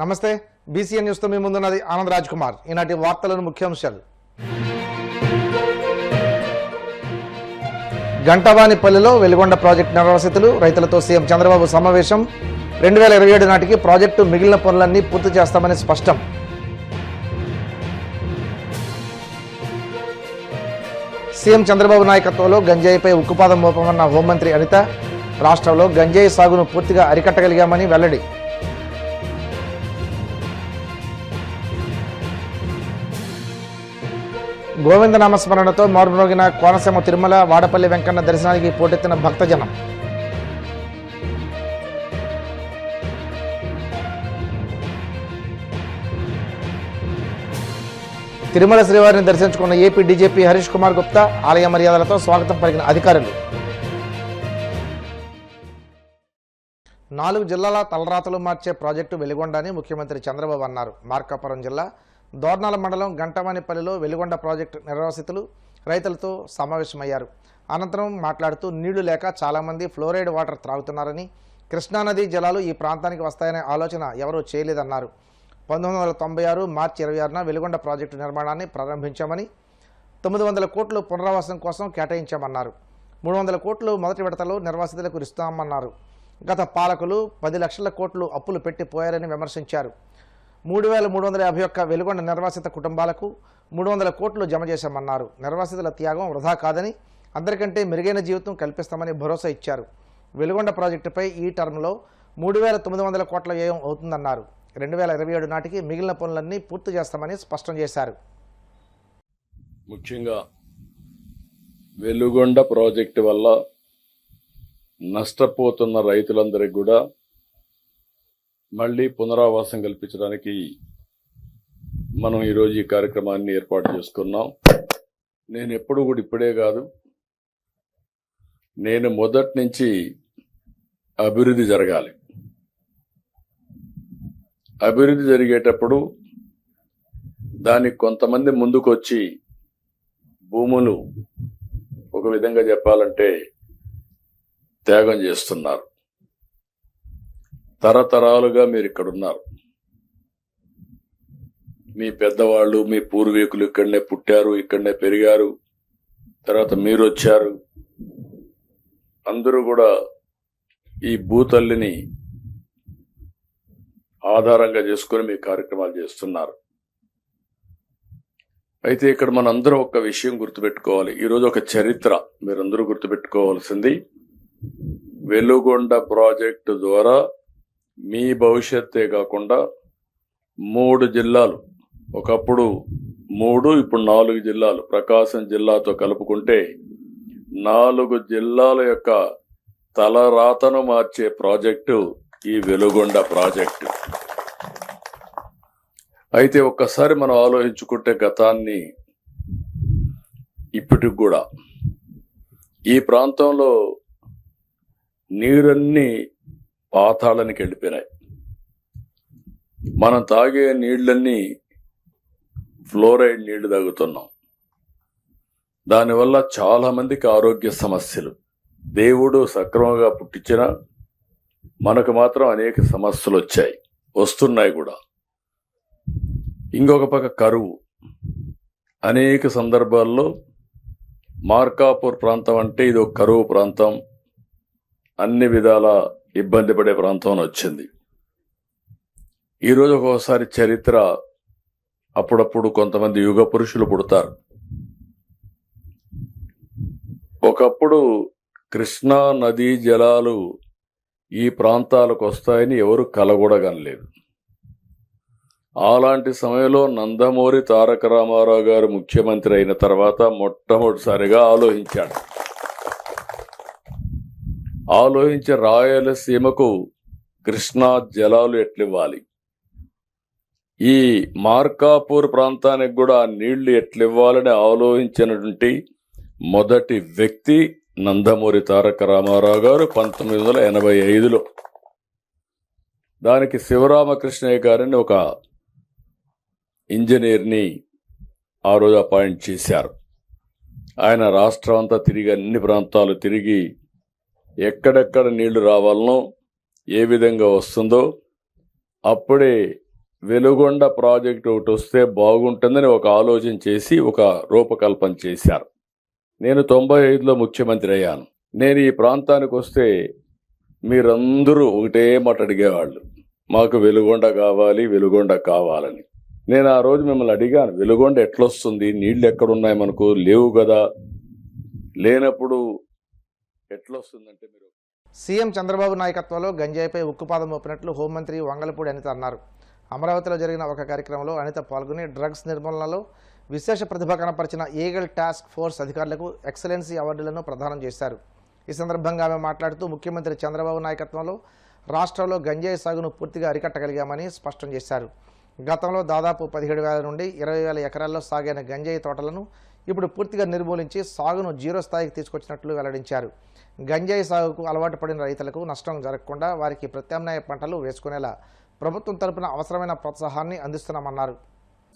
నమస్తే BCN news తో మీ ముందున్నది ఆనంద్ రాజ్ కుమార్. ఈనాటి వార్తలను ముఖ్యాంశాలు. గంటవానిపల్లిలో వెలుగొండ ప్రాజెక్టు నిర్వాసితులు రైతులతో సీఎం చంద్రబాబు సమావేశం. 2027 నాటికి ప్రాజెక్టు మిగిలిన పనులన్నీ పూర్తి చేస్తామని స్పష్టం. సీఎం చంద్రబాబు నాయకత్వంలో గంజాయిపై ఉక్కుపాదం మోపమన్న హోంమంత్రి అనిత. రాష్ట్రంలో గంజాయి సాగును పూర్తిగా అరికట్టగలిగామని వెల్లడి. గోవింద నామస్మరణతో మారుమ్రోగిన కోనసీమ తిరుమల వాడపల్లి వెంకన్న దర్శనానికి పోటెత్తిన భక్తజనం. తిరుమల శ్రీవారిని దర్శించుకున్న ఏపీ డీజీపీ హరీష్ కుమార్ గుప్తా ఆలయ మర్యాదలతో స్వాగతం పలికిన అధికారులు. 4 జిల్లాల తలరాతలు మార్చే ప్రాజెక్టు వెలుగొండ అని ముఖ్యమంత్రి చంద్రబాబు అన్నారు. మార్కాపురం జిల్లా దోర్నాల మండలం గంటవానిపల్లిలో వెలుగొండ ప్రాజెక్టు నిర్వాసితులు రైతులతో సమావేశమయ్యారు. అనంతరం మాట్లాడుతూ నీళ్లు లేక చాలామంది ఫ్లోరైడ్ వాటర్ త్రాగుతున్నారని, కృష్ణానది జలాలు ఈ ప్రాంతానికి వస్తాయనే ఆలోచన ఎవరూ చేయలేదన్నారు. 1996 మార్చి 26న వెలుగొండ ప్రాజెక్టు నిర్మాణాన్ని ప్రారంభించామని, 900 కోట్లు పునరావాసం కోసం కేటాయించామన్నారు. 300 కోట్లు మొదటి విడతలో నిర్వాసితులకు ఇస్తామన్నారు. గత పాలకులు 10 లక్షల కోట్లు అప్పులు పెట్టి పోయారని విమర్శించారు. 3351 వెలుగొండ నిర్వాసిత కుటుంబాలకు 300 కోట్లు జమ చేశామన్నారు. నిర్వాసితుల త్యాగం వృధా కాదని, అందరికంటే మెరుగైన జీవితం కల్పిస్తామని భరోసా ఇచ్చారు. వెలుగొండ ప్రాజెక్టుపై ఈ టర్మ్లో 3900 కోట్ల వ్యయం అవుతుందన్నారు. 2027 నాటికి మిగిలిన పనులన్నీ పూర్తి చేస్తామని స్పష్టం చేశారు. ముఖ్యంగా వెలుగొండ ప్రాజెక్టు వల్ల నష్టపోతున్న రైతులందరికీ కూడా మళ్ళీ పునరావాసం కల్పించడానికి మనం ఈరోజు ఈ కార్యక్రమాన్ని ఏర్పాటు చేసుకున్నాం. నేను ఎప్పుడు కూడా ఇప్పుడే కాదు, నేను మొదటి నుంచి అభివృద్ధి జరగాలి, అభివృద్ధి జరిగేటప్పుడు దానికి కొంతమంది ముందుకొచ్చి భూములు ఒక విధంగా చెప్పాలంటే త్యాగం చేస్తున్నారు. తరతరాలుగా మీరు ఇక్కడ ఉన్నారు, మీ పెద్దవాళ్ళు మీ పూర్వీకులు ఇక్కడనే పుట్టారు, ఇక్కడనే పెరిగారు, తర్వాత మీరు వచ్చారు. అందరూ కూడా ఈ భూతల్లిని ఆధారంగా చేసుకుని మీ కార్యక్రమాలు చేస్తున్నారు. అయితే ఇక్కడ మనందరం ఒక విషయం గుర్తుపెట్టుకోవాలి. ఈరోజు ఒక చరిత్ర మీరందరూ గుర్తుపెట్టుకోవాల్సింది, వెలుగొండ ప్రాజెక్టు ద్వారా మీ భవిష్యత్తే కాకుండా 3 జిల్లాలు, ఒకప్పుడు 3 ఇప్పుడు 4 జిల్లాలు, ప్రకాశం జిల్లాతో కలుపుకుంటే 4 జిల్లాల యొక్క తలరాతను మార్చే ప్రాజెక్టు ఈ వెలుగొండ ప్రాజెక్టు. అయితే ఒక్కసారి మనం ఆలోచించుకుంటే గతాన్ని ఇప్పటికి కూడా ఈ ప్రాంతంలో నీరన్నీ పాతాళానికి వెళ్ళిపోయినాయి. మనం తాగే నీళ్లన్నీ ఫ్లోరైడ్ నీళ్లు తాగుతున్నాం. దానివల్ల చాలా మందికి ఆరోగ్య సమస్యలు, దేవుడు సక్రమంగా పుట్టించిన మనకు మాత్రం అనేక సమస్యలు వచ్చాయి, వస్తున్నాయి కూడా. ఇంకొక పక్క కరువు. అనేక సందర్భాల్లో మార్కాపూర్ ప్రాంతం అంటే ఇది ఒక కరువు ప్రాంతం, అన్ని విధాల ఇబ్బంది పడే ప్రాంతం వచ్చింది. ఈరోజు ఒక్కోసారి చరిత్ర, అప్పుడప్పుడు కొంతమంది యుగ పురుషులు పుడతారు. ఒకప్పుడు కృష్ణా నదీ జలాలు ఈ ప్రాంతాలకు వస్తాయని ఎవరు కలగూడగనలేదు. అలాంటి సమయంలో నందమూరి తారక రామారావు గారు ముఖ్యమంత్రి అయిన తర్వాత మొట్టమొదటిసారిగా ఆలోచించి రాయలసీమకు కృష్ణా జలాలు ఎట్లివ్వాలి, ఈ మార్కాపూర్ ప్రాంతానికి కూడా నీళ్లు ఎట్లివ్వాలని ఆలోచించినటువంటి మొదటి వ్యక్తి నందమూరి తారక రామారావు గారు 1985లో. దానికి శివరామకృష్ణయ్య గారిని ఒక ఇంజనీర్ని ఆ రోజు అపాయింట్ చేశారు. ఆయన రాష్ట్రం అంతా తిరిగి, అన్ని ప్రాంతాలు తిరిగి ఎక్కడెక్కడ నీళ్లు రావాలనో, ఏ విధంగా వస్తుందో అప్పుడే వెలుగొండ ప్రాజెక్ట్ ఒకటి వస్తే బాగుంటుందని ఒక ఆలోచన చేసి ఒక రూపకల్పన చేశారు. నేను 95లో ముఖ్యమంత్రి అయ్యాను. నేను ఈ ప్రాంతానికి వస్తే మీరందరూ ఒకటే మాట అడిగేవాళ్ళు, మాకు వెలుగొండ కావాలి, వెలుగొండ కావాలని. నేను ఆ రోజు మిమ్మల్ని అడిగాను, వెలుగొండ ఎట్లొస్తుంది, నీళ్లు ఎక్కడున్నాయి, మనకు లేవు కదా, లేనప్పుడు ఎట్లొస్తుందంటే మీరు. సీఎం చంద్రబాబు నాయకత్వంలో గంజాయిపై ఉక్కుపాదం మోపినట్లు హోంమంత్రి వంగలపూడి అనిత అన్నారు. అమరావతిలో జరిగిన ఒక కార్యక్రమంలో అనిత పాల్గొని డ్రగ్స్ నిర్మూలనలో విశేష ప్రతిభ కనపరిచిన ఈగల్ టాస్క్ ఫోర్స్ అధికారులకు ఎక్సలెన్సీ అవార్డులను ప్రదానం చేశారు. ఈ సందర్భంగా ఆమె మాట్లాడుతూ ముఖ్యమంత్రి చంద్రబాబు నాయకత్వంలో రాష్ట్రంలో గంజాయి సాగును పూర్తిగా అరికట్టగలిగామని స్పష్టం చేశారు. గతంలో దాదాపు 17,000 నుండి 20,000 ఎకరాల్లో సాగైన గంజాయి తోటలను ఇప్పుడు పూర్తిగా నిర్మూలించి సాగును జీరో స్థాయికి తీసుకొచ్చినట్లు వెల్లడించారు. గంజాయి సాగుకు అలవాటు పడిన రైతులకు నష్టం జరగకుండా వారికి ప్రత్యామ్నాయ పంటలు వేసుకునేలా ప్రభుత్వం తరపున అవసరమైన ప్రోత్సాహాన్ని అందిస్తున్నామన్నారు.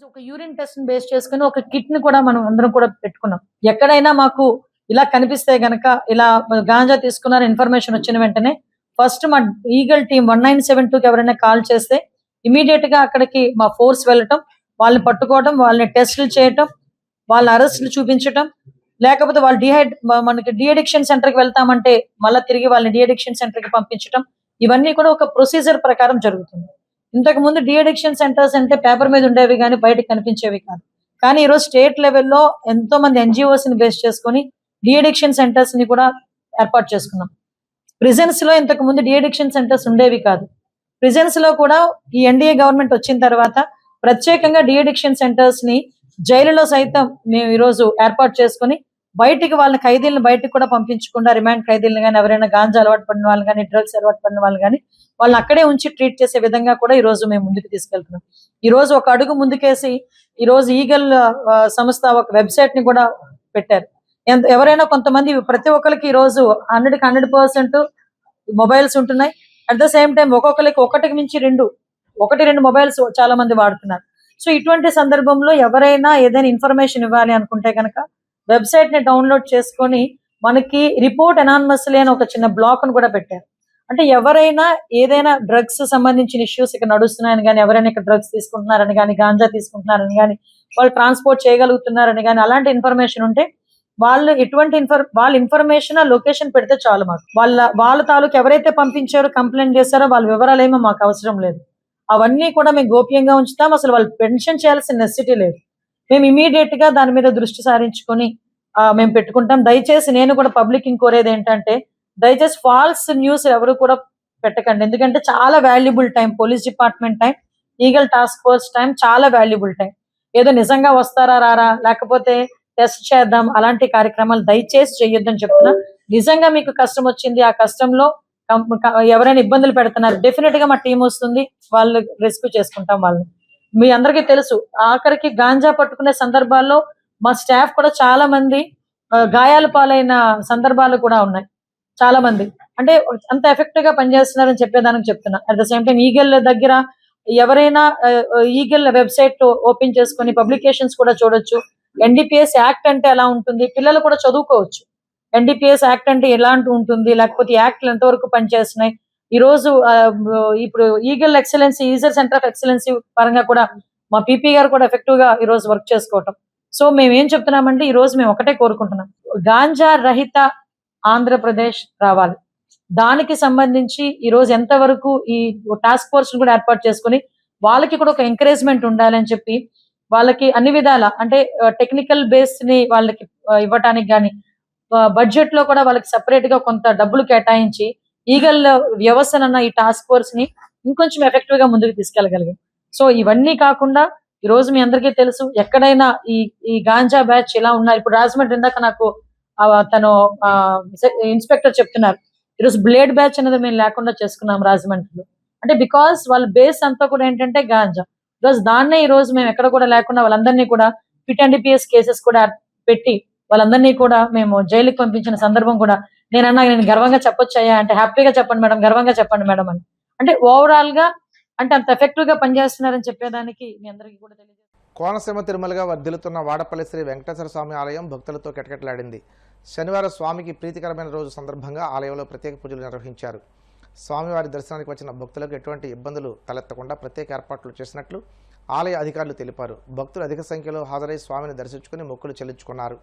ఒక యూరిన్ టెస్ట్ బేస్ చేసుకుని ఒక కిట్ ని కూడా మనం అందరం కూడా పెట్టుకున్నాం. ఎక్కడైనా మాకు ఇలా కనిపిస్తే గనక, ఇలా గాంజా తీసుకున్న ఇన్ఫర్మేషన్ వచ్చిన వెంటనే ఫస్ట్ మా ఈగల్ టీం 1972కి ఎవరైనా కాల్ చేస్తే ఇమీడియట్ గా అక్కడికి మా ఫోర్స్ వెళ్ళటం, వాళ్ళని పట్టుకోవడం, వాళ్ళని టెస్టులు చేయటం, వాళ్ళ అరెస్టులు చూపించటం, లేకపోతే వాళ్ళు మనకి డిఅడిక్షన్ సెంటర్కి వెళ్తామంటే మళ్ళీ తిరిగి వాళ్ళని డిఅడిక్షన్ సెంటర్కి పంపించటం, ఇవన్నీ కూడా ఒక ప్రొసీజర్ ప్రకారం జరుగుతుంది. ఇంతకు ముందు డిఅడిక్షన్ సెంటర్స్ అంటే పేపర్ మీద ఉండేవి కానీ బయటకు కనిపించేవి కాదు. కానీ ఈరోజు స్టేట్ లెవెల్లో ఎంతో మంది NGOs ని బేస్ చేసుకుని డిఅడిక్షన్ సెంటర్స్ ని కూడా ఏర్పాటు చేసుకున్నాం. ప్రిజన్స్ లో ఇంతకు ముందు డిఅడిక్షన్ సెంటర్స్ ఉండేవి కాదు. ప్రిజన్స్ లో కూడా ఈ ఎన్డీఏ గవర్నమెంట్ వచ్చిన తర్వాత ప్రత్యేకంగా డిఅడిక్షన్ సెంటర్స్ ని జైలులో సైతం మేము ఈరోజు ఏర్పాటు చేసుకుని బయటికి వాళ్ళ ఖైదీలను బయటకు కూడా పంపించకుండా, రిమాండ్ ఖైదీలను కానీ, ఎవరైనా గాంజా అలవాటు పడిన వాళ్ళు కానీ, డ్రగ్స్ అలవాటు పడిన వాళ్ళు కానీ, వాళ్ళని అక్కడే ఉంచి ట్రీట్ చేసే విధంగా కూడా ఈ రోజు మేము ముందుకు తీసుకెళ్తున్నాం. ఈ రోజు ఒక అడుగు ముందుకేసి ఈ రోజు ఈగల్ సంస్థ ఒక వెబ్సైట్ ని కూడా పెట్టారు. ఎవరైనా కొంతమంది, ప్రతి ఒక్కరికి ఈ రోజు 100% మొబైల్స్ ఉంటున్నాయి. అట్ ద సేమ్ టైం ఒక్కొక్కరికి ఒకటికి మించి రెండు మొబైల్స్ చాలా మంది వాడుతున్నారు. సో ఇటువంటి సందర్భంలో ఎవరైనా ఏదైనా ఇన్ఫర్మేషన్ ఇవ్వాలి అనుకుంటే కనుక వెబ్సైట్ ని డౌన్లోడ్ చేసుకొని మనకి రిపోర్ట్ అనానిమస్లీ అని ఒక చిన్న బ్లాక్ ను కూడా పెట్టారు. అంటే ఎవరైనా ఏదైనా డ్రగ్స్ సంబంధించిన ఇష్యూస్ ఇక్కడ నడుస్తున్నాయని కానీ, ఎవరైనా ఇక్కడ డ్రగ్స్ తీసుకుంటున్నారని కానీ, గాంజా తీసుకుంటున్నారని కానీ, వాళ్ళు ట్రాన్స్పోర్ట్ చేయగలుగుతున్నారని కానీ, అలాంటి ఇన్ఫర్మేషన్ ఉంటే వాళ్ళు వాళ్ళ ఇన్ఫర్మేషన్ లొకేషన్ పెడితే చాలు. మాకు వాళ్ళ తాలూకు ఎవరైతే పంపించారో, కంప్లైంట్ చేశారో వాళ్ళ వివరాలు ఏమో మాకు అవసరం లేదు. అవన్నీ కూడా మేము గోప్యంగా ఉంచుతాం. అసలు వాళ్ళు పెన్షన్ చేయాల్సిన నెసిటీ లేదు. మేము ఇమీడియట్ గా దాని మీద దృష్టి సారించుకొని మేము పెట్టుకుంటాం. దయచేసి నేను కూడా పబ్లిక్ కోరేది ఏంటంటే, దయచేసి ఫాల్స్ న్యూస్ ఎవరు కూడా పెట్టకండి. ఎందుకంటే చాలా valuable time, police department time, eagle task force time చాలా వాల్యుబుల్ టైం. ఏదో నిజంగా వస్తారా రారా, లేకపోతే టెస్ట్ చేద్దాం, అలాంటి కార్యక్రమాలు దయచేసి చేయొద్దని చెప్తున్నా. నిజంగా మీకు కష్టం వచ్చింది, ఆ కష్టంలో ఎవరైనా ఇబ్బందులు పెడుతున్నారు, డెఫినెట్ గా మా టీం వస్తుంది, వాళ్ళు రెస్క్యూ చేసుకుంటాం వాళ్ళని. మీ అందరికీ తెలుసు, ఆఖరికి గాంజా పట్టుకునే సందర్భాల్లో మా స్టాఫ్ కూడా చాలా మంది గాయాల పాలైన సందర్భాలు కూడా ఉన్నాయి. చాలా మంది అంటే అంత ఎఫెక్టివ్ గా పనిచేస్తున్నారని చెప్పేదానికి చెప్తున్నా. At the same time eagle దగ్గర ఎవరైనా ఈగల్ వెబ్సైట్ ఓపెన్ చేసుకుని పబ్లికేషన్స్ కూడా చూడొచ్చు. NDPS యాక్ట్ అంటే ఎలా ఉంటుంది, పిల్లలు కూడా చదువుకోవచ్చు. NDPS యాక్ట్ అంటే ఎలాంటి ఉంటుంది, లేకపోతే యాక్ట్లు ఎంతవరకు పనిచేస్తున్నాయి. ఈ రోజు ఇప్పుడు eagle excellency, ఈజర్ centre of excellency పరంగా కూడా మా PP గారు కూడా ఎఫెక్టివ్ గా ఈ రోజు వర్క్ చేసుకోవటం. సో మేము ఏం చెప్తున్నామంటే, ఈ రోజు మేము ఒకటే కోరుకుంటున్నాం, గాంజా రహిత ఆంధ్రప్రదేశ్ రావాలి. దానికి సంబంధించి ఈ రోజు ఎంతవరకు ఈ టాస్క్ ఫోర్స్ కూడా ఏర్పాటు చేసుకుని వాళ్ళకి కూడా ఒక ఎంకరేజ్మెంట్ ఉండాలని చెప్పి, వాళ్ళకి అన్ని విధాల అంటే టెక్నికల్ బేస్ ని వాళ్ళకి ఇవ్వటానికి కానీ, బడ్జెట్ లో కూడా వాళ్ళకి సెపరేట్ గా కొంత డబ్బులు కేటాయించి ఈగల్ వ్యవస్థనన్న ఈ టాస్క్ ఫోర్స్ ని ఇంకొంచెం ఎఫెక్టివ్ గా ముందుకు తీసుకెళ్ళగలిగాం. సో ఇవన్నీ కాకుండా ఈ రోజు మీ అందరికీ తెలుసు, ఎక్కడైనా ఈ గాంజా బ్యాచ్ ఇలా ఉన్నారు. ఇప్పుడు రాజమండ్రి ఇందాక నాకు తను ఇన్స్పెక్టర్ చెప్తున్నారు, ఈరోజు బ్లేడ్ బ్యాచ్ అనేది మేము లేకుండా చేసుకున్నాం రాజమండ్రిలో. అంటే బికాస్ వాళ్ళ బేస్ అంతా కూడా ఏంటంటే గాంజా. ఈరోజు దాన్నే ఈ రోజు మేము ఎక్కడ కూడా లేకుండా వాళ్ళందరినీ కూడా పిట్ NDPS కేసెస్ కూడా పెట్టి వాళ్ళందరినీ కూడా మేము జైలుకి పంపించిన సందర్భం కూడా నేను గర్వంగా చెప్పొచ్చాయా అంటే, హ్యాపీగా చెప్పండి మేడం, గర్వంగా చెప్పండి మేడం అని. అంటే ఓవరాల్ గా అంటే అంత ఎఫెక్టివ్ గా పనిచేస్తున్నారని చెప్పేదానికి మీ అందరికీ కూడా తెలియదు. కోనసీమ తిరుమలగా వర్ధిల్లుతున్న వాడపల్లి శ్రీ వెంకటేశ్వర స్వామి ఆలయం భక్తులతో కిటకిటలాడింది. శనివారం స్వామికి ప్రీతికరమైన రోజు సందర్భంగా ఆలయంలో ప్రత్యేక పూజలు నిర్వహించారు. స్వామివారి దర్శనానికి వచ్చిన భక్తులకు ఎటువంటి ఇబ్బందులు తలెత్తకుండా ప్రత్యేక ఏర్పాట్లు చేసినట్లు ఆలయ అధికారులు తెలిపారు. భక్తులు అధిక సంఖ్యలో హాజరై స్వామిని దర్శించుకుని మొక్కులు చెల్లించుకున్నారు.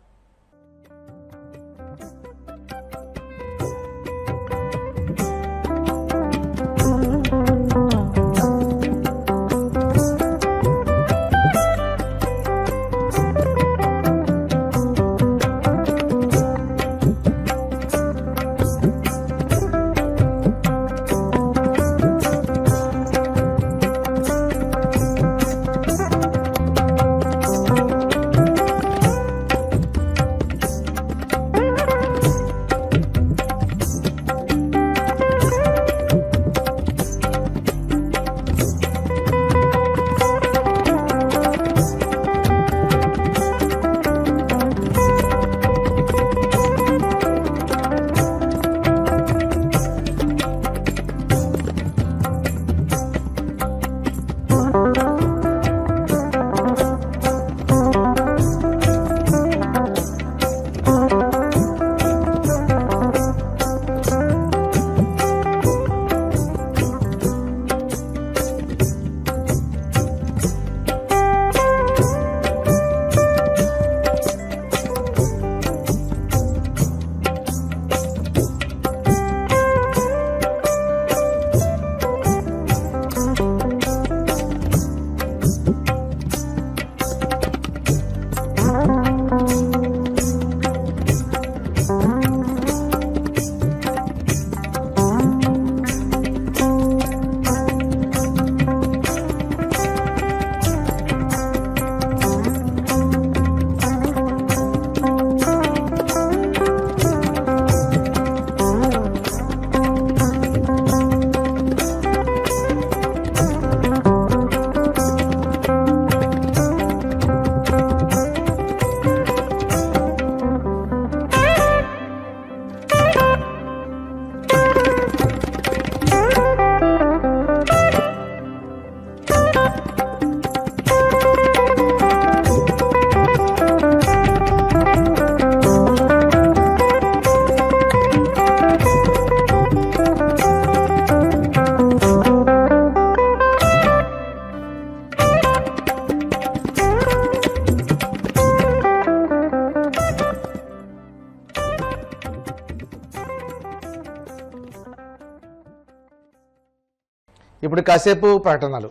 ఇప్పుడు కాసేపు ప్రకటనలు.